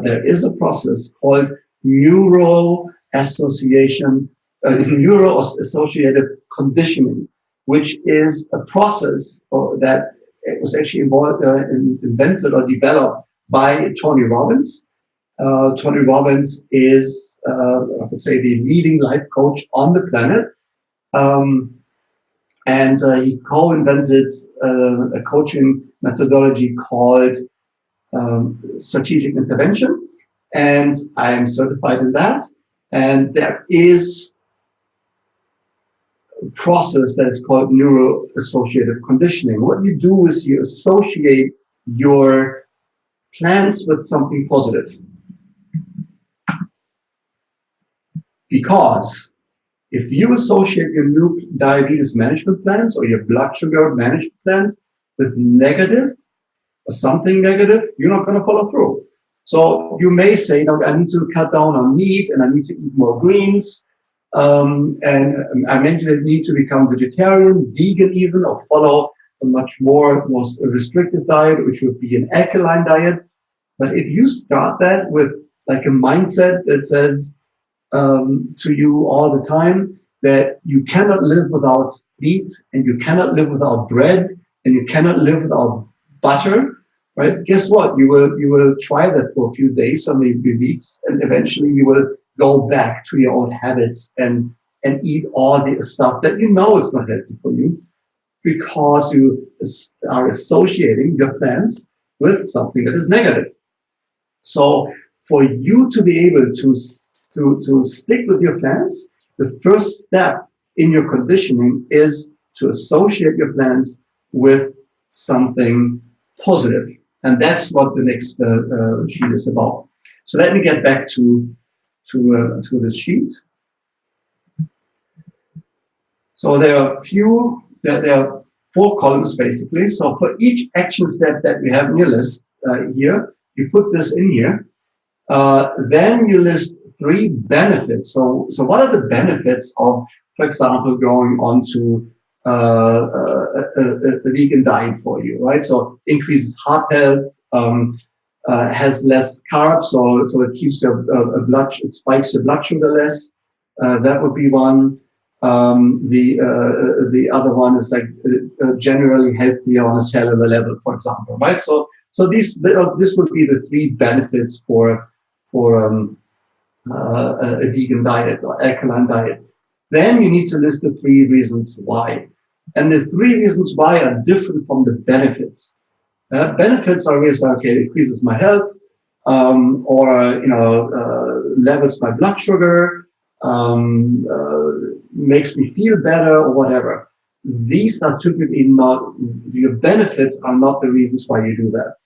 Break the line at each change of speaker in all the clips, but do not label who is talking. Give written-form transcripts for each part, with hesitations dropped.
there is a process called Neuro Association, Neuro Associative Conditioning, which is a process that it was actually invented or developed by Tony Robbins. Tony Robbins is, I would say, the leading life coach on the planet. And he co-invented a coaching methodology called strategic intervention. And I am certified in that. And there is a process that is called neuro-associative conditioning. What you do is you associate your plans with something positive. Because if you associate your new diabetes management plans or your blood sugar management plans with negative or something negative, you're not going to follow through. So you may say, no, I need to cut down on meat and I need to eat more greens. And I need to become vegetarian, vegan even, or follow a much more restrictive diet, which would be an alkaline diet. But if you start that with like a mindset that says to you all the time that you cannot live without meat and you cannot live without bread and you cannot live without butter, right? Guess what? You will try that for a few days or maybe weeks, and eventually you will go back to your old habits and eat all the stuff that you know is not healthy for you because you are associating your plans with something that is negative. So for you to be able to stick with your plans, the first step in your conditioning is to associate your plans with something positive. And that's what the next sheet is about. So let me get back to this sheet. So there are 4 columns basically. So for each action step that we have in your list here, you put this in here. Then you list 3 benefits. So what are the benefits of, for example, going on to a vegan diet for you, right? So increases heart health, has less carbs, so it keeps it spikes your blood sugar less. That would be one. The other one is like generally healthier on a cellular level, for example, right? So this would be the 3 benefits for a vegan diet or alkaline diet. Then you need to list the 3 reasons why. And the 3 reasons why are different from the benefits. Benefits are really okay, it increases my health, or levels my blood sugar, makes me feel better, or whatever. These are typically not, your benefits are not the reasons why you do that.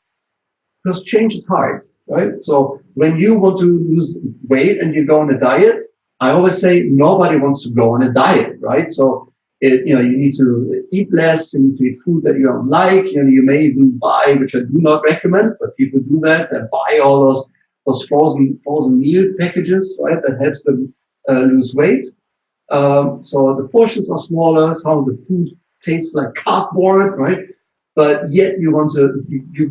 Because change is hard, right? So when you want to lose weight and you go on a diet, I always say nobody wants to go on a diet, right? So you need to eat less, you need to eat food that you don't like, you may even buy, which I do not recommend, but people do that, they buy all those frozen meal packages, right? That helps them lose weight. So the portions are smaller, some of the food tastes like cardboard, right? But yet you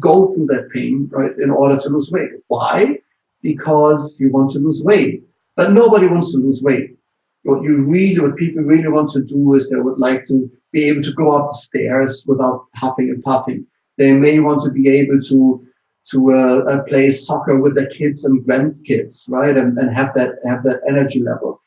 go through that pain, right, in order to lose weight. Why? Because you want to lose weight. But nobody wants to lose weight. What people really want to do is they would like to be able to go up the stairs without huffing and puffing. They may want to be able to play soccer with their kids and grandkids, right, and have that energy level.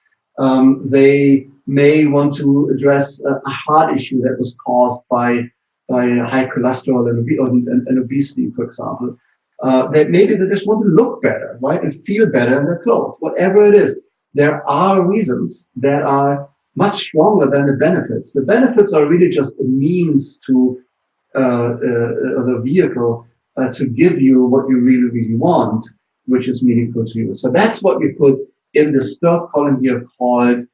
They may want to address a heart issue that was caused by high cholesterol and obesity, for example. That maybe they just want to look better, right, and feel better in their clothes. Whatever it is, there are reasons that are much stronger than the benefits. The benefits are really just a means to the vehicle to give you what you really, really want, which is meaningful to you. So that's what we put in this 3rd column here called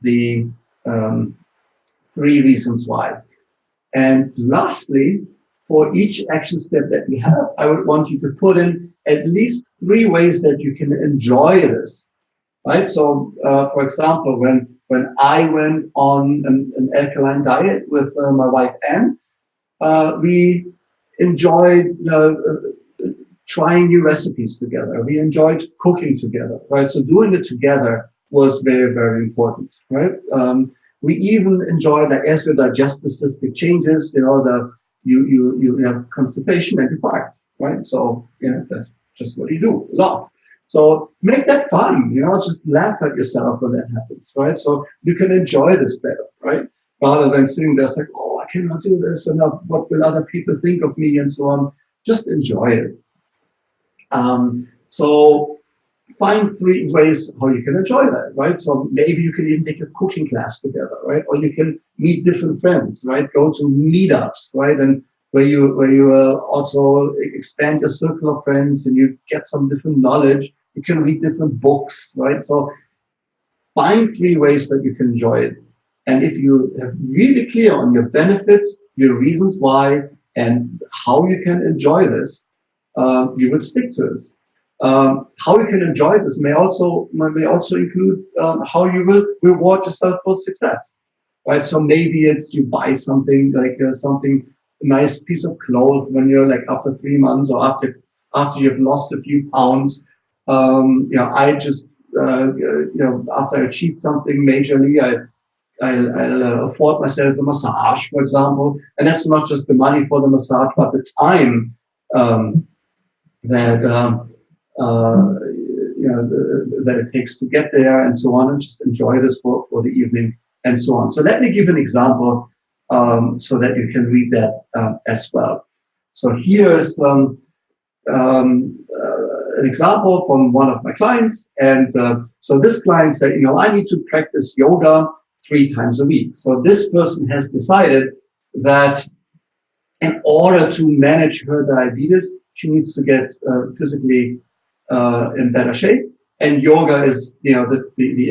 the 3 reasons why. And lastly, for each action step that we have, I would want you to put in at least 3 ways that you can enjoy this, right? So, for example, when I went on an alkaline diet with my wife Anne, we enjoyed trying new recipes together. We enjoyed cooking together, right? So doing it together was very, very important, right? We even enjoyed, like, as your digestive system changes, you have constipation and you fart, right? So, that's just what you do a lot. So make that fun, just laugh at yourself when that happens, right? So you can enjoy this better, right? Rather than sitting there like, oh, I cannot do this, and what will other people think of me, and so on. Just enjoy it. So find 3 ways how you can enjoy that, right? So maybe you can even take a cooking class together, right? Or you can meet different friends, right? Go to meetups, right? And where you also expand your circle of friends and you get some different knowledge. You can read different books, right? So find 3 ways that you can enjoy it. And if you have really clear on your benefits, your reasons why, and how you can enjoy this, you would stick to this. How you can enjoy this may also include how you will reward yourself for success, right? So maybe it's you buy something like something a nice piece of clothes when you're like after 3 months or after you've lost a few pounds. I just after I achieved something majorly, I'll afford myself a massage, for example, and that's not just the money for the massage, but the time that that it takes to get there, and so on, and just enjoy this for the evening, and so on. So let me give an example so that you can read that as well. So here's an example from one of my clients, and so this client said, I need to practice yoga 3 times a week. So this person has decided that in order to manage her diabetes, she needs to get physically in better shape, and yoga is the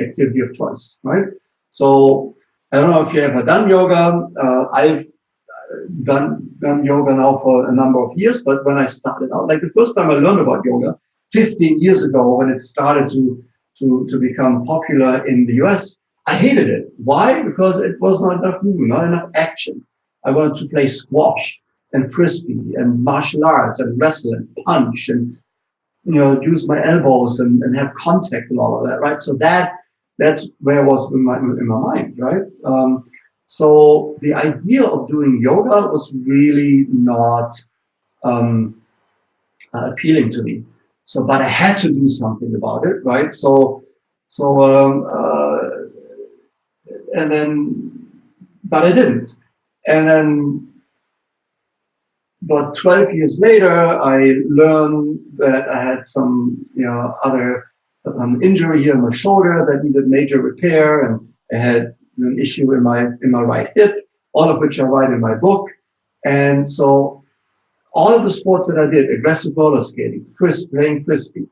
activity of choice, right? So I don't know if you ever done yoga. I've done yoga now for a number of years, but when I started out, like the first time I learned about yoga 15 years ago, when it started to become popular in the US, I hated it. Why? Because it was not enough movement, not enough action. I wanted to play squash and frisbee and martial arts and wrestle and punch and use my elbows and have contact and all of that, right? So that's where I was in my mind, right? So the idea of doing yoga was really not appealing to me. So, but I had to do something about it, right? And then, but I didn't. And then, but 12 years later, I learned that I had some, other injury here in my shoulder that needed major repair, and I had an issue in my right hip, all of which I write in my book. And so all of the sports that I did, aggressive roller skating, playing frisbee,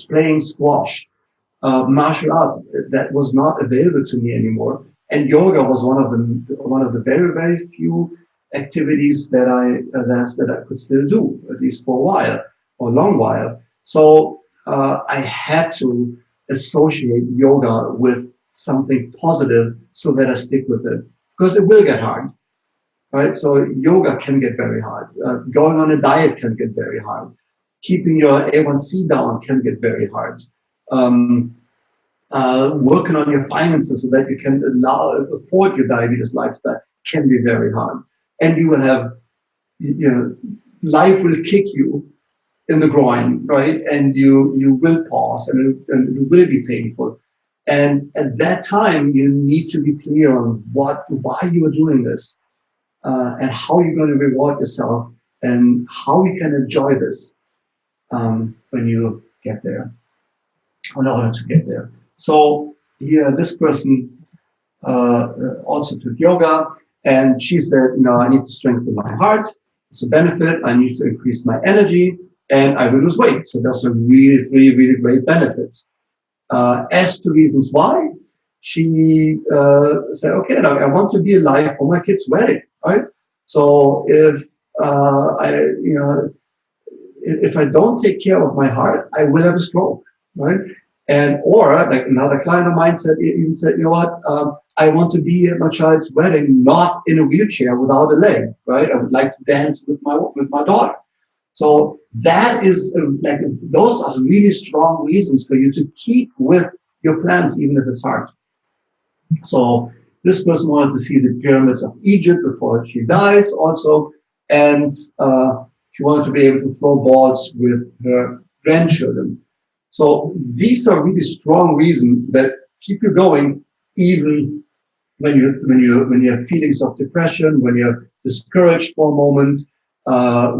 playing squash, martial arts, that was not available to me anymore. And yoga was one of the very, very few activities that I could still do, at least for a while, or a long while. So I had to associate yoga with something positive so that I stick with it, because it will get hard, right? So yoga can get very hard. Going on a diet can get very hard. Keeping your A1C down can get very hard. Working on your finances so that you can afford your diabetes lifestyle can be very hard. And you will have, life will kick you in the groin, right? And you will pause, and it will be painful. And at that time, you need to be clear on why you are doing this, and how you're going to reward yourself, and how you can enjoy this when you get there, in order to get there. So here, this person also took yoga, and she said, I need to strengthen my heart. It's a benefit. I need to increase my energy, and I will lose weight. So those are really, really, really great benefits. As to reasons why, she said, okay, I want to be alive for my kid's wedding, right? So if I don't take care of my heart, I will have a stroke, right? And or like another client of mine said, I want to be at my child's wedding, not in a wheelchair without a leg, right? I would like to dance with my daughter. So that is like, those are really strong reasons for you to keep with your plans, even if it's hard. So this person wanted to see the pyramids of Egypt before she dies also, and she wanted to be able to throw balls with her grandchildren. So these are really strong reasons that keep you going, even when you have feelings of depression, when you're discouraged for a moment,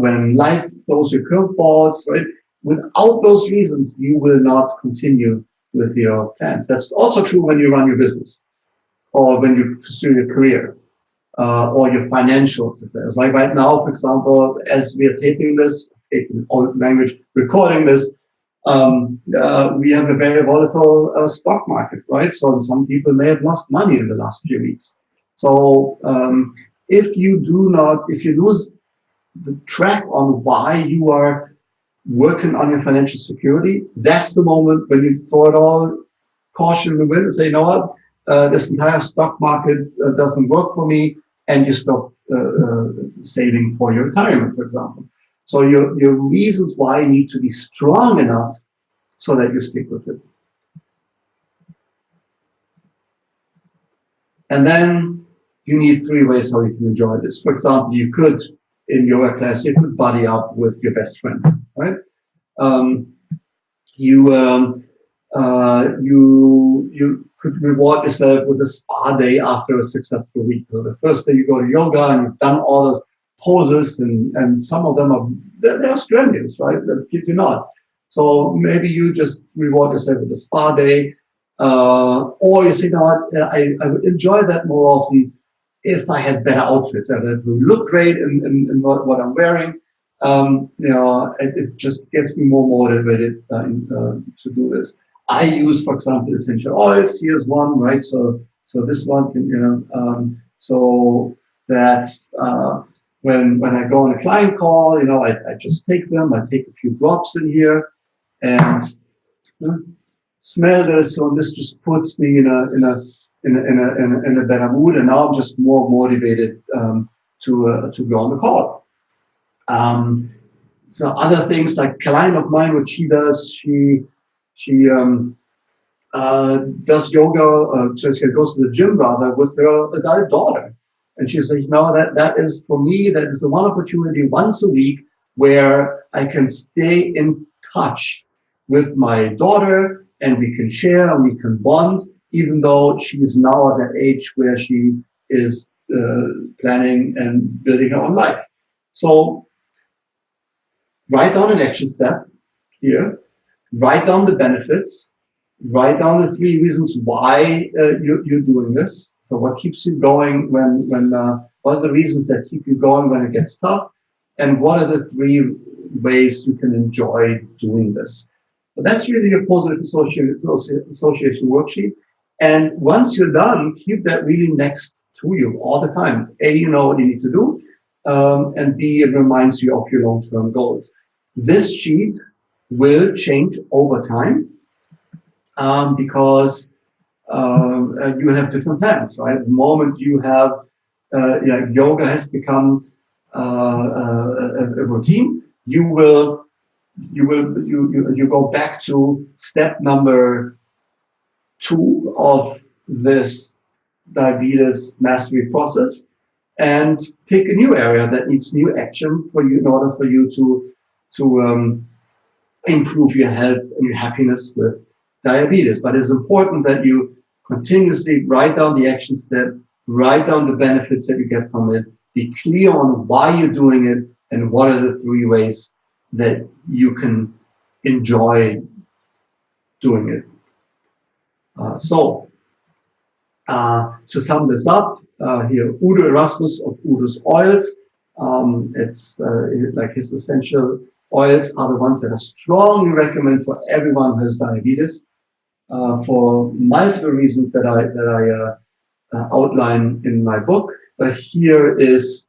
when life throws you curveballs, right? Without those reasons, you will not continue with your plans. That's also true when you run your business or when you pursue your career, or your financial success. Like right now, for example, as we are taping this, taking all language, recording this, we have a very volatile stock market, right? So some people may have lost money in the last few weeks. So if you lose the track on why you are working on your financial security, that's the moment when you throw it all, caution in the wind, and say, you know what, this entire stock market doesn't work for me, and you stop saving for your retirement, for example. So your reasons why need to be strong enough so that you stick with it. And then you need 3 ways how you can enjoy this. For example, you could, in yoga class, you could buddy up with your best friend, right? You could reward yourself with a spa day after a successful week. So the first day you go to yoga and you've done all those poses, and some of them they're strenuous, right? You're not. So maybe you just reward yourself with a spa day, or you say, you know what, I would enjoy that more often if I had better outfits, that would look great in what I'm wearing. It just gets me more motivated to do this. I use, for example, essential oils. Here's one, right? So this one can, so that's when I go on a client call, I just take them. I take a few drops in here and smell this. So this just puts me in a better mood, and now I'm just more motivated to go on the call. So other things like a client of mine, what she does, she does yoga, so she goes to the gym rather with her adult daughter. And she says, that is for me, that is the one opportunity once a week where I can stay in touch with my daughter, and we can share and we can bond, even though she is now at that age where she is planning and building her own life. So write down an action step here, write down the benefits, write down the 3 reasons why you're doing this. So what keeps you going what are the reasons that keep you going when it gets tough? And what are the 3 ways you can enjoy doing this? So that's really your positive association worksheet. And once you're done, keep that really next to you all the time. A, you know what you need to do. And B, it reminds you of your long-term goals. This sheet will change over time because you have different plans, right? The moment you have yoga has become a routine, you go back to step number 2 of this diabetes mastery process and pick a new area that needs new action for you in order for you to improve your health and your happiness with diabetes. But it's important that you continuously write down the action step, write down the benefits that you get from it, be clear on why you're doing it, and what are the 3 ways that you can enjoy doing it. To sum this up, here, Udo Erasmus of Udo's Oils. It's like his essential oils are the ones that I strongly recommend for everyone who has diabetes, for multiple reasons that I outline in my book. But here is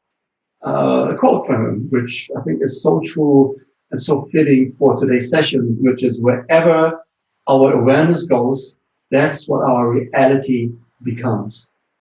a quote from him, which I think is so true and so fitting for today's session, which is, wherever our awareness goes, that's what our reality becomes.